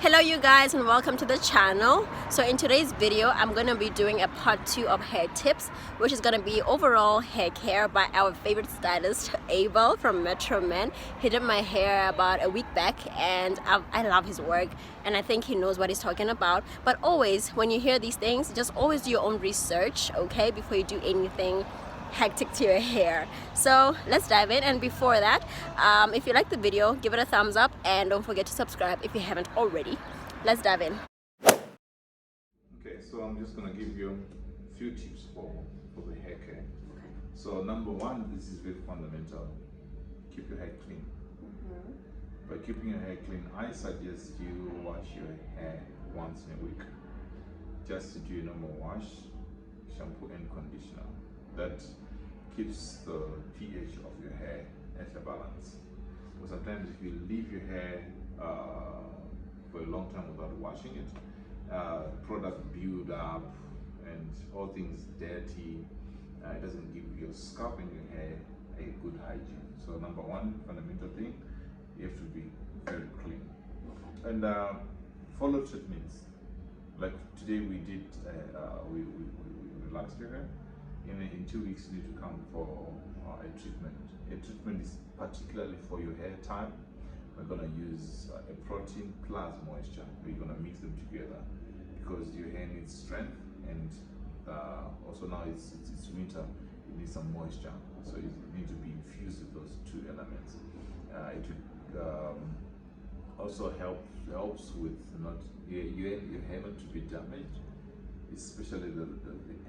Hello you guys and welcome to the channel. So in today's video I'm going to be doing a part 2 of hair tips, which is going to be overall hair care by our favorite stylist Abel from Metro Man. He did my hair about a week back and I love his work and I think he knows what he's talking about. But always when you hear these things, just always do your own research, okay, before you do anything hectic to your hair. So let's dive in, and before that, if you like the video, give it a thumbs up and don't forget to subscribe if you haven't already. Let's dive in. Okay, so I'm just gonna give you a few tips for the hair care. Okay. So number one, this is very fundamental. Keep your hair clean. By keeping your hair clean, I suggest you wash your hair once in a week. Just to do a normal wash, shampoo and conditioner. That keeps the pH of your hair at a balance. But sometimes if you leave your hair for a long time without washing it, product build up and all things dirty. It doesn't give your scalp and your hair a good hygiene. So number one fundamental thing, you have to be very clean. And follow treatments. Like today we did, we relaxed your hair. In 2 weeks you need to come for a treatment. A treatment is particularly for your hair type. We're going to use a protein plus moisture. We're going to mix them together because your hair needs strength, and also now it's winter, it needs some moisture. So you need to be infused with those two elements. It would also helps with not your hair not to be damaged, especially the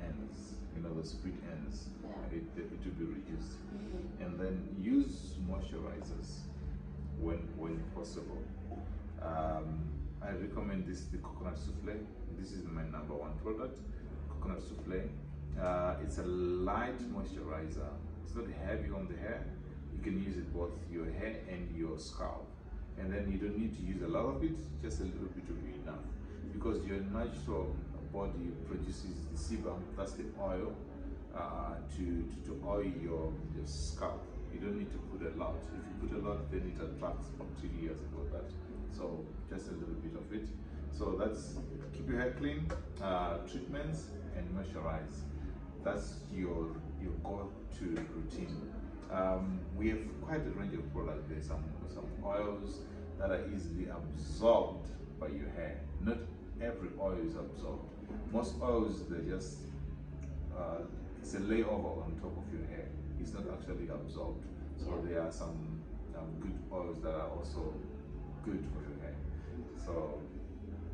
ends, the split ends. Yeah. It will be reduced. And then use moisturizers when possible. I recommend the coconut souffle. This is my number one product, coconut souffle. It's a light moisturizer. It's not heavy on the hair. You can use it both your hair and your scalp. And then you don't need to use a lot of it, just a little bit will be enough. Because your natural body produces the sebum, that's the oil, to oil your scalp. You don't need to put a lot. If you put a lot, then it attracts bacteria and all that. So just a little bit of it. So that's keep your hair clean, treatments and moisturize. That's your go-to routine. We have quite a range of products. There's some oils that are easily absorbed by your hair. Not every oil is absorbed. Most oils, they're just it's a layover on top of your hair. It's not actually absorbed. So there are some good oils that are also good for your hair. So,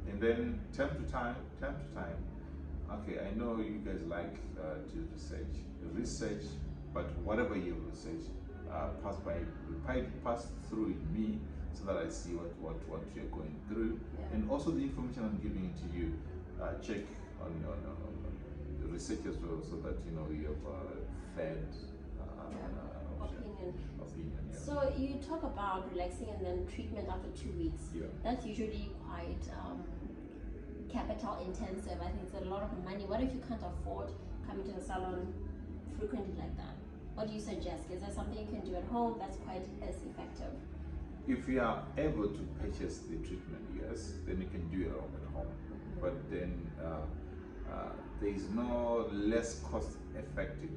and then time to time, okay, I know you guys like to research, but whatever you research, pass through with me so that I see what you're going through, and also the information I'm giving to you. Check on the research as well, so that you have fed opinion. Yeah. So you talk about relaxing and then treatment after 2 weeks. Yeah. That's usually quite capital intensive. I think it's a lot of money. What if you can't afford coming to the salon frequently like that? What do you suggest? Is there something you can do at home that's quite as effective? If you are able to purchase the treatment, yes, then you can do it at home. But then there is no less cost effective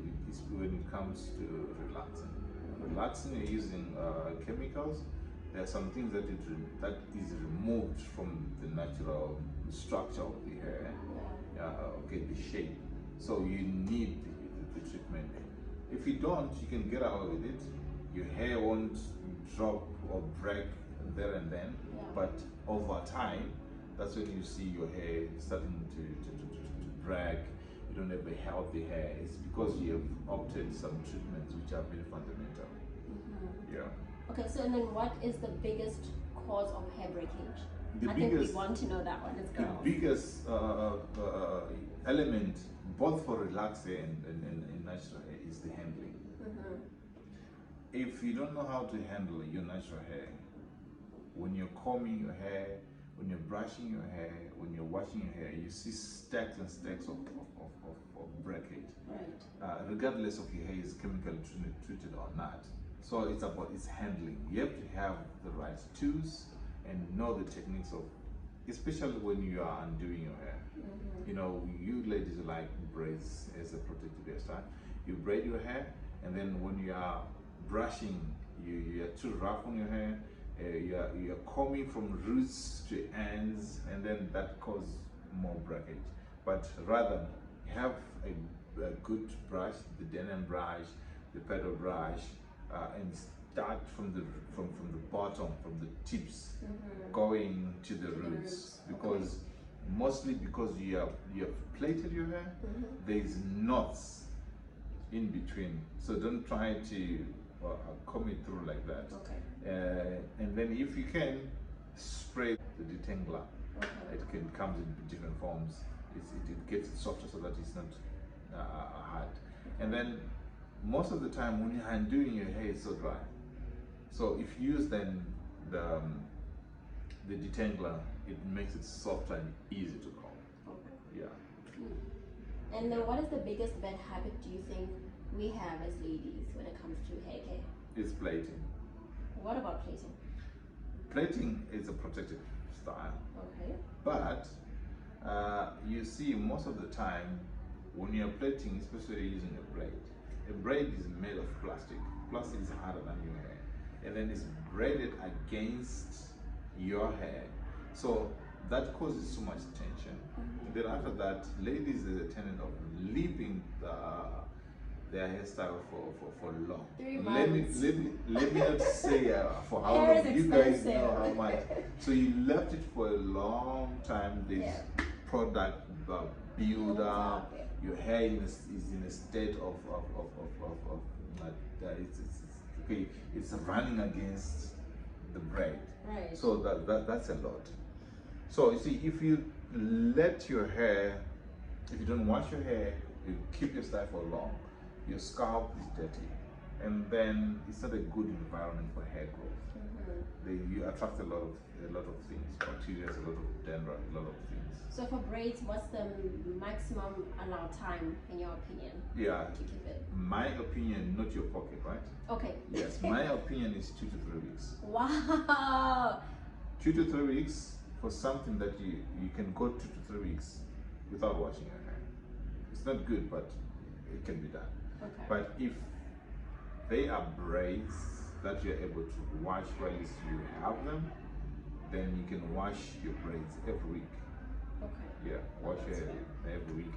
when it comes to relaxing. Relaxing, you're using chemicals. There are some things that is removed from the natural structure of the hair. Okay, the shape. So you need the treatment. If you don't, you can get away with it. Your hair won't drop or break there and then, but over time, that's when you see your hair starting to break. You don't have a healthy hair. It's because you have opted some treatments which are very fundamental. Yeah. Okay, so and then what is the biggest cause of hair breakage? I think we want to know that one as well. The biggest element, both for relaxed hair and natural hair, is the handling. If you don't know how to handle your natural hair, when you're combing your hair, when you're brushing your hair, when you're washing your hair, you see stacks and stacks of breakage. Right. Regardless of your hair is chemically treated or not. So it's about its handling. You have to have the right tools and know the techniques of especially when you are undoing your hair. You know, you ladies like braids as a protective hairstyle. You braid your hair, and then when you are brushing, you are too rough on your hair. You are combing from roots to ends, and then that causes more breakage. But rather have a good brush, the denim brush, the pedal brush, and start from the bottom, from the tips, going to the roots, because mostly because you have plaited your hair, there's knots in between, so don't try to comb it through like that. And then if you can spray the detangler, it comes in different forms. It gets it softer so that it's not hard. And then most of the time when you're undoing your hair, it's so dry. So if you use then the detangler, it makes it softer and easy to comb. Yeah. And then what is the biggest bad habit do you think we have as ladies when it comes to hair care? It's plaiting. What about plaiting? Plaiting is a protective style. But you see, most of the time when you're plaiting, especially using a braid is made of plastic. Plastic is harder than your hair, and then it's braided against your hair, so that causes so much tension. Then after that, ladies, there's a tendency of leaving their hairstyle for long. 3 months. Let me not say for how Hair long. is You guys expensive. know how much. So you left it for a long time. This product build up. Your hair is in a state of it's running against the braid. So that's a lot. So you see, if you let your hair, if you don't wash your hair, you keep your style for long, your scalp is dirty, and then it's not a good environment for hair growth. You attract a lot of things, bacteria, a lot of dandruff, a lot of things. So for braids, what's the maximum allowed time in your opinion? To keep it? My opinion, not your pocket, right? Yes, my opinion is 2 to 3 weeks. Wow. 2 to 3 weeks for something that you can go 2 to 3 weeks without washing your hair. It's not good, but it can be done. But if they are braids that you're able to wash while you have them, then you can wash your braids every week. Wash your hair every week,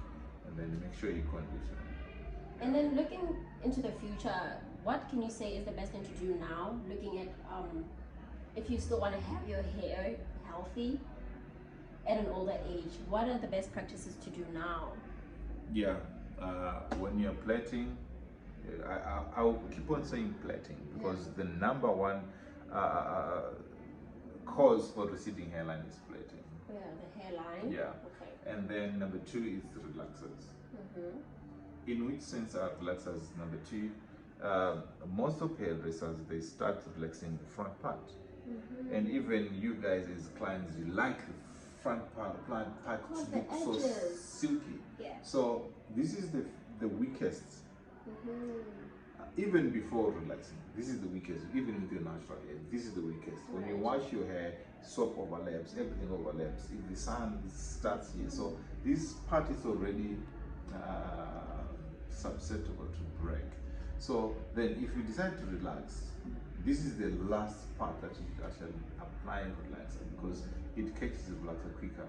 and then make sure you condition it. And then looking into the future, what can you say is the best thing to do now? Looking at if you still want to have your hair healthy at an older age, what are the best practices to do now? When you're plaiting, I'll keep on saying plaiting, because the number one cause for receding hairline is plaiting. The hairline. And then number 2 is the relaxers. In which sense are relaxers? Number 2, most of hairdressers, they start relaxing the front part. And even you guys as clients, you like the front part to look so silky. So this is the weakest. Even before relaxing, this is the weakest. Even with your natural hair, this is the weakest. When you wash your hair, soap overlaps, everything overlaps. If the sun starts here, so this part is already susceptible to break. So then if you decide to relax, this is the last part that you should actually apply relaxer, because it catches the relaxer quicker.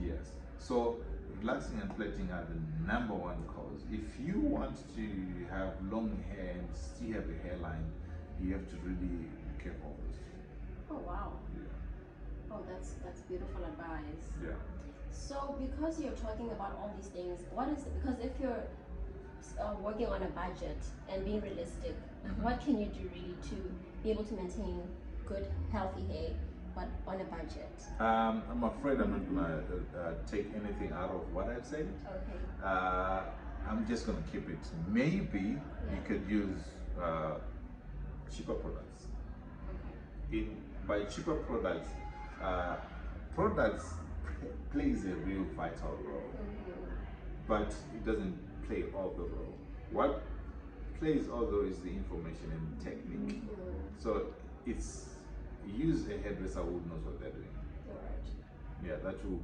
Yes. So relaxing and plaiting are the number one cause. If you want to have long hair and still have a hairline, you have to really be careful of this. Oh wow. Oh, that's beautiful advice. So because you're talking about all these things, because if you're working on a budget and being realistic, what can you do really to be able to maintain good, healthy hair, but on a budget? I'm afraid I'm not gonna take anything out of what I've said. I'm just gonna keep it. Maybe you could use cheaper products. By cheaper products, products plays a real vital role, but it doesn't play all the role. What plays all the role is the information and technique. So it's use a hairdresser who knows what they're doing. Yeah, that will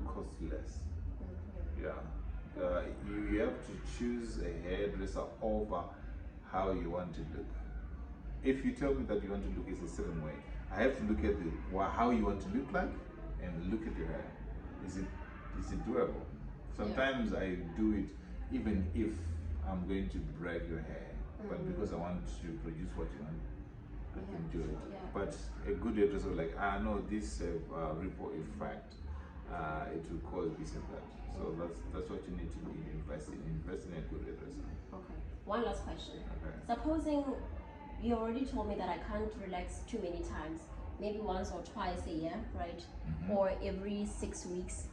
cost less. Yeah, you have to choose a hairdresser over how you want to look. If you tell me that you want to look is a certain way, I have to look at how you want to look like and look at your hair. Is it doable? Sometimes I do it even if I'm going to break your hair, but because I want to produce what you want, I can do it. But a good hairdresser like, no, this ripple effect, it will cause this and that. So that's what you need to invest in a good hairdresser. Okay. One last question. Okay. Supposing you already told me that I can't relax too many times, maybe once or twice a year, right? Or every 6 weeks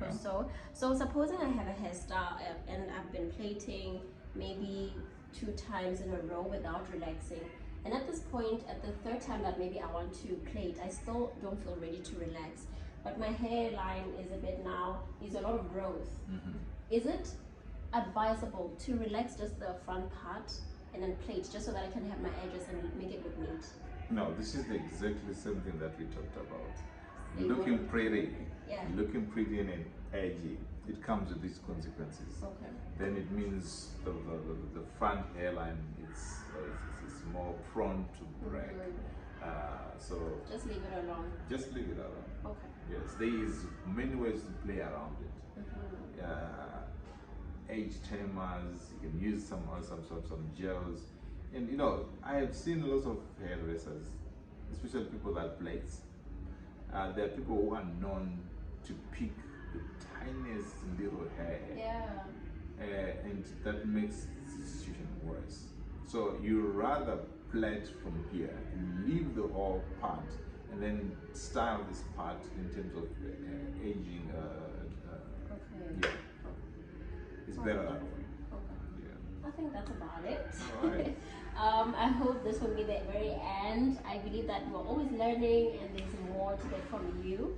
or so. So supposing I have a hairstyle and I've been plaiting maybe 2 times in a row without relaxing, and at this point, at the 3rd time that maybe I want to plait, I still don't feel ready to relax, but my hairline is a bit now, there's a lot of growth. Is it advisable to relax just the front part and then plait just so that I can have my edges and make it look neat? No, this is exactly the same thing that we talked about. Looking pretty, looking pretty and edgy, it comes with these consequences. Okay. Then it means the front hairline is more prone to break. So just leave it alone. Just leave it alone. Okay. Yes, there is many ways to play around it. Age tamers, you can use some gels, and I have seen lots of hairdressers, especially people that plaits. There are people who are known to pick the tiniest little hair, and that makes the situation worse. So you rather plait from here and leave the whole part, and then style this part in terms of aging. It's better that way. I think that's about it. All right. I hope this will be the very end. I believe that we're always learning and there's more to get from you.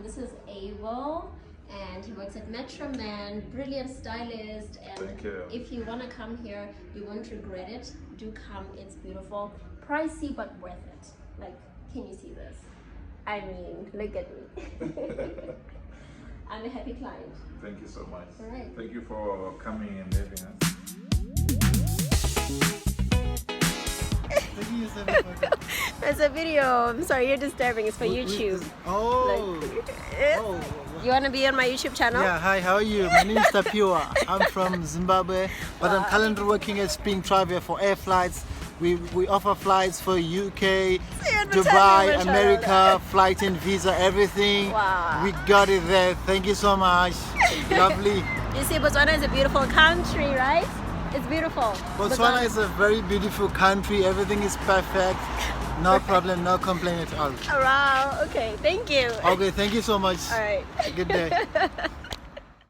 This is Abel, and he works at Metro Man, brilliant stylist. And thank you. If you want to come here, you won't regret it. Do come, it's beautiful. Pricey, but worth it. Like, can you see this? I mean, look at me. I'm a happy client. Thank you so much. All right. Thank you for coming and having us. It's a video. I'm sorry, you're disturbing. It's for YouTube. You want to be on my YouTube channel? Yeah, hi, how are you? My name is Tapiwa. I'm from Zimbabwe, but I'm currently working at Spring Travel for air flights. We offer flights for UK, Dubai, America, flight and visa, everything. Wow. We got it there. Thank you so much. Lovely. You see, Botswana is a beautiful country, right? It's beautiful. Botswana is a very beautiful country. Everything is perfect. No problem, no complaint at all. Wow, okay, thank you. Okay, thank you so much. All right. Good day.